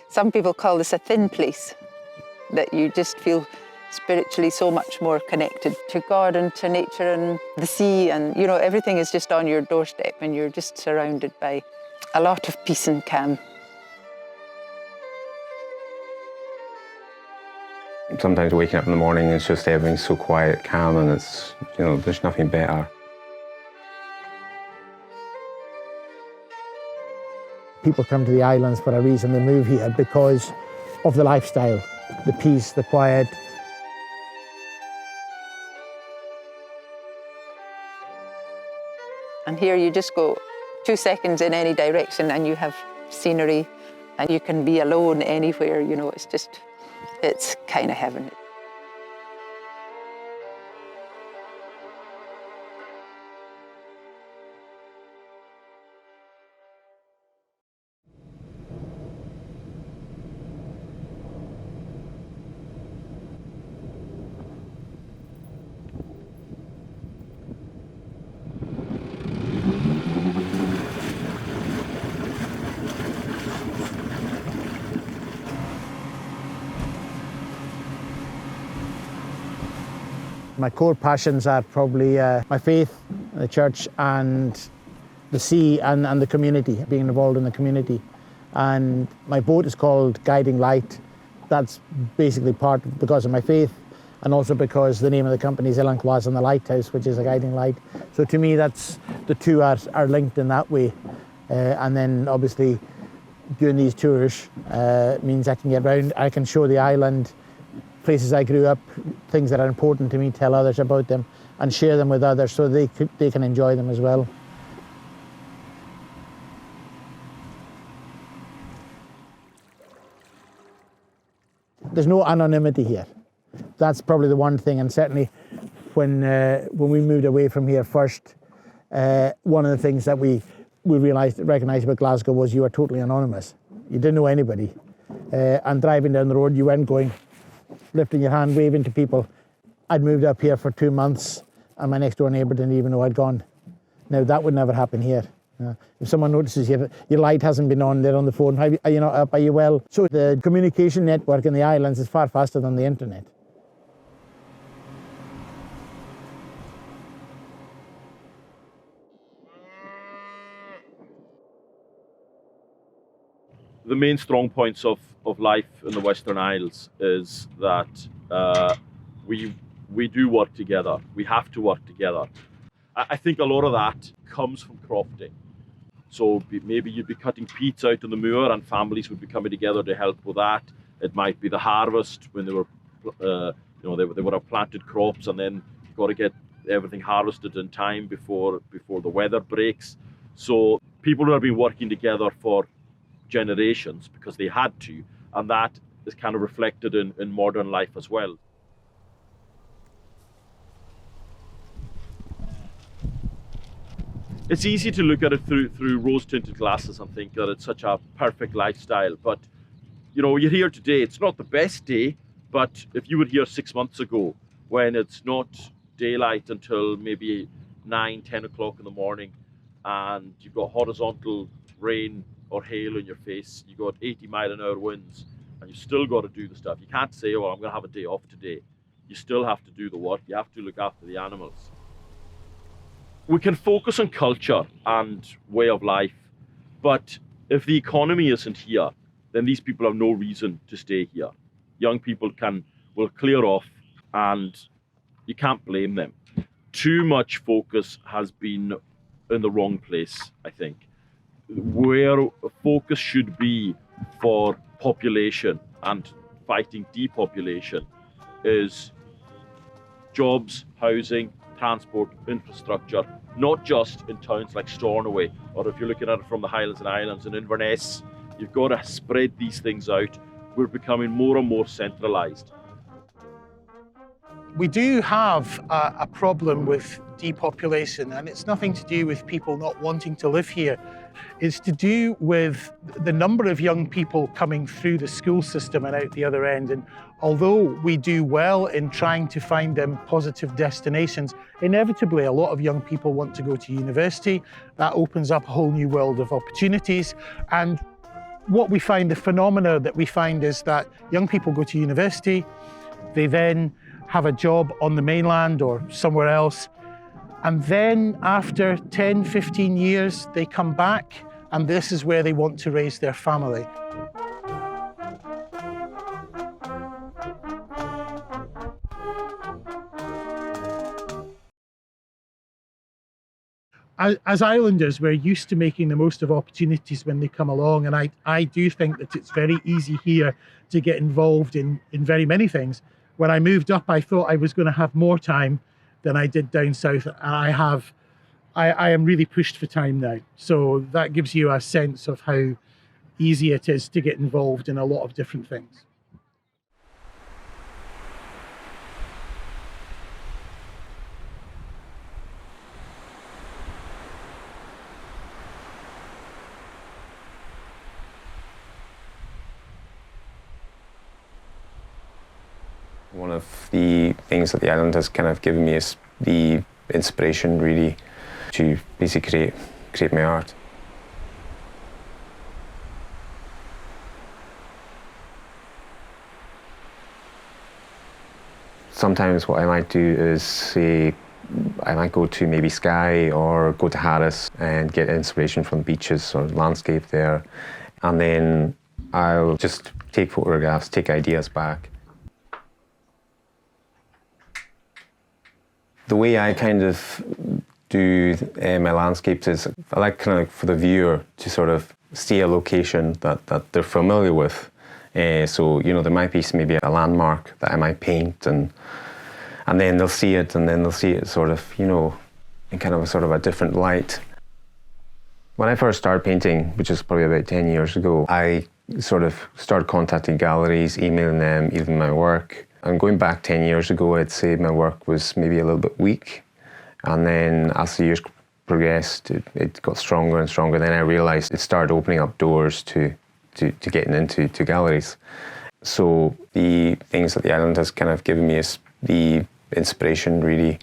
Some people call this a thin place, that you just feel spiritually so much more connected to God and to nature and the sea, and everything is just on your doorstep and you're just surrounded by a lot of peace and calm. Sometimes waking up in the morning, it's just everything's so quiet, calm, and it's, there's nothing better. People come to the islands for a reason. They move here because of the lifestyle, the peace, the quiet. And here you just go 2 seconds in any direction and you have scenery, and you can be alone anywhere, it's kind of heaven. My core passions are probably my faith, the church, and the sea, and the community, being involved in the community. And my boat is called Guiding Light. That's basically part because of my faith, and also because the name of the company is Vasa and the Lighthouse, which is a guiding light. So to me, that's the two are linked in that way. And then obviously doing these tours means I can get around, I can show the island, places I grew up, things that are important to me, tell others about them and share them with others so they can enjoy them as well. There's no anonymity here. That's probably the one thing, and certainly when we moved away from here first, one of the things that we recognised about Glasgow was you were totally anonymous. You didn't know anybody. And driving down the road, you weren't going, lifting your hand, waving to people. I'd moved up here for 2 months and my next door neighbour didn't even know I'd gone. Now that would never happen here. If someone notices your light hasn't been on, they're on the phone, are you not up, are you well? So the communication network in the islands is far faster than the internet. The main strong points of life in the Western Isles is that we do work together. We have to work together. I think a lot of that comes from crofting. So maybe you'd be cutting peats out on the moor and families would be coming together to help with that. It might be the harvest when they were, they would have planted crops, and then you've got to get everything harvested in time before the weather breaks. So people who have been working together for generations because they had to, and that is kind of reflected in modern life as well. It's easy to look at it through rose-tinted glasses and think that it's such a perfect lifestyle, but you're here today. It's not the best day, but if you were here 6 months ago when it's not daylight until maybe 9-10 o'clock in the morning and you've got horizontal rain or hail in your face, you got 80-mile-an-hour winds, and you still got to do the stuff. You can't say, well, I'm going to have a day off today. You still have to do the work. You have to look after the animals. We can focus on culture and way of life, but if the economy isn't here, then these people have no reason to stay here. Young people will clear off, and you can't blame them. Too much focus has been in the wrong place, I think. Where focus should be for population and fighting depopulation is jobs, housing, transport, infrastructure, not just in towns like Stornoway, or if you're looking at it from the Highlands and Islands in Inverness. You've got to spread these things out. We're becoming more and more centralised. We do have a problem with depopulation, and it's nothing to do with people not wanting to live here. It's to do with the number of young people coming through the school system and out the other end. And although we do well in trying to find them positive destinations, inevitably a lot of young people want to go to university. That opens up a whole new world of opportunities. And What we find, the phenomena that we find is that young people go to university, they then have a job on the mainland or somewhere else, and then after 10, 15 years, they come back, and this is where they want to raise their family. As islanders, we're used to making the most of opportunities when they come along, and I do think that it's very easy here to get involved in very many things. When I moved up, I thought I was going to have more time than I did down south, and I am really pushed for time now. So that gives you a sense of how easy it is to get involved in a lot of different things. One of the things that the island has kind of given me is the inspiration, really, to basically create my art. Sometimes what I might do is say, I might go to maybe Skye or go to Harris and get inspiration from beaches or landscape there, and then I'll just take photographs, take ideas back. The way I kind of do my landscapes is I like kind of for the viewer to sort of see a location that they're familiar with. So, you know, there might be maybe a landmark that I might paint, and then they'll see it, and then they'll see it sort of, you know, in kind of a sort of a different light. When I first started painting, which is probably about 10 years ago, I sort of started contacting galleries, emailing them even my work. And going back 10 years ago, I'd say my work was maybe a little bit weak. And then as the years progressed, it got stronger and stronger. Then I realized it started opening up doors to getting into galleries. So the things that the island has kind of given me is the inspiration, really,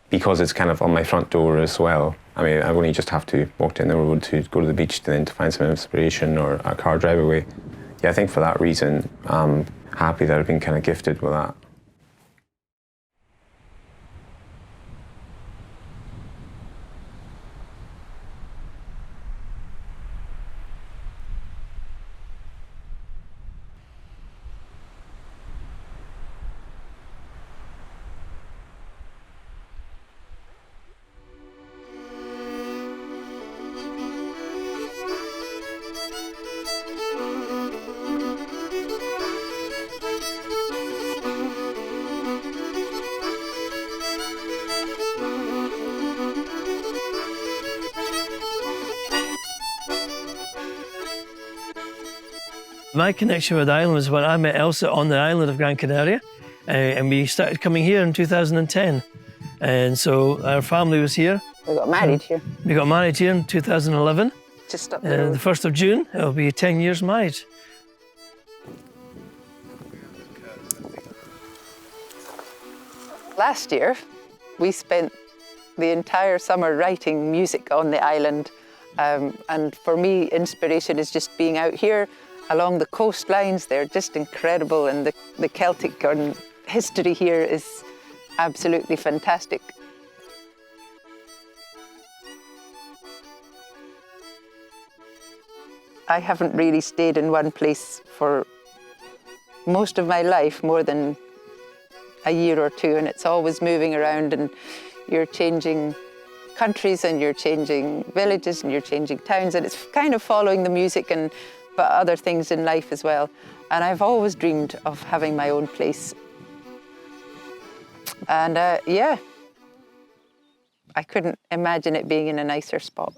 because it's kind of on my front door as well. I mean, I only just have to walk down the road to go to the beach to find some inspiration or a car drive away. Yeah, I think for that reason, I'm happy that I've been kind of gifted with that. My connection with the island was when I met Elsa on the island of Gran Canaria, and we started coming here in 2010. And so our family was here. We got married here. We got married here in 2011. Just up the road. The 1st of June, it'll be 10 years married. Last year, we spent the entire summer writing music on the island. And for me, inspiration is just being out here along the coastlines. They're just incredible, and the Celtic history here is absolutely fantastic. I haven't really stayed in one place for most of my life, more than a year or two, and it's always moving around, and you're changing countries and you're changing villages and you're changing towns, and it's kind of following the music but other things in life as well. And I've always dreamed of having my own place. And yeah, I couldn't imagine it being in a nicer spot.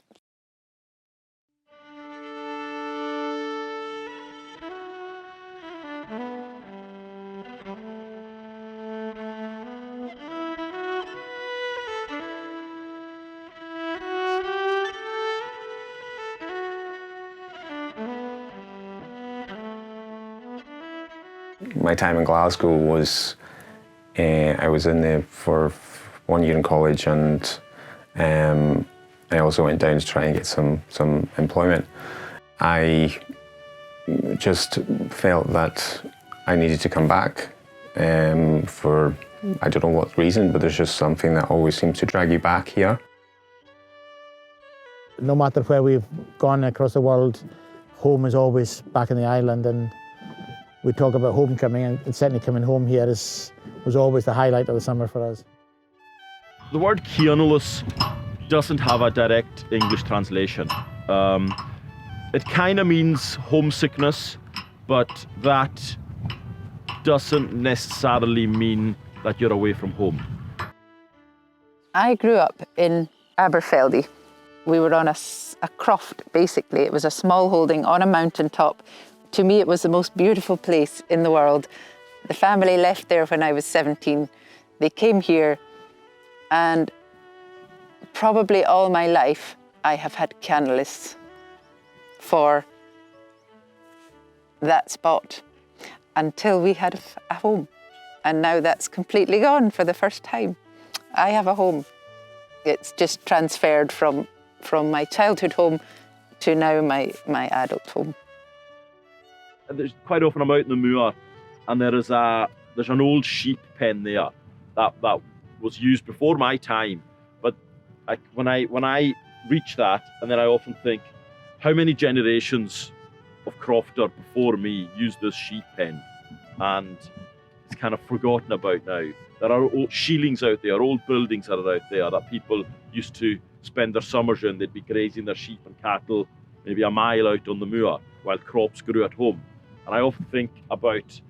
My time in Glasgow was, I was in there for 1 year in college, and I also went down to try and get some employment. I just felt that I needed to come back for, I don't know what reason, but there's just something that always seems to drag you back here. No matter where we've gone across the world, home is always back in the island, and we talk about homecoming, and certainly coming home here was always the highlight of the summer for us. The word Keonulus doesn't have a direct English translation. It kind of means homesickness, but that doesn't necessarily mean that you're away from home. I grew up in Aberfeldy. We were on a croft, basically. It was a small holding on a mountaintop. To me, it was the most beautiful place in the world. The family left there when I was 17. They came here, and probably all my life, I have had canalists for that spot until we had a home. And now that's completely gone for the first time. I have a home. It's just transferred from my childhood home to now my adult home. There's quite often I'm out in the moor, and there's an old sheep pen there that was used before my time. But when I reach that, and then I often think, how many generations of crofter before me used this sheep pen, and it's kind of forgotten about now. There are old shieldings out there, old buildings that are out there that people used to spend their summers in. They'd be grazing their sheep and cattle maybe a mile out on the moor while crops grew at home. And I often think about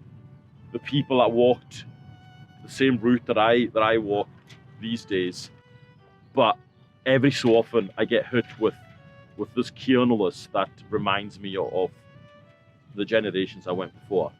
the people that walked the same route that I walk these days. But every so often I get hit with this Keonulus that reminds me of the generations I went before.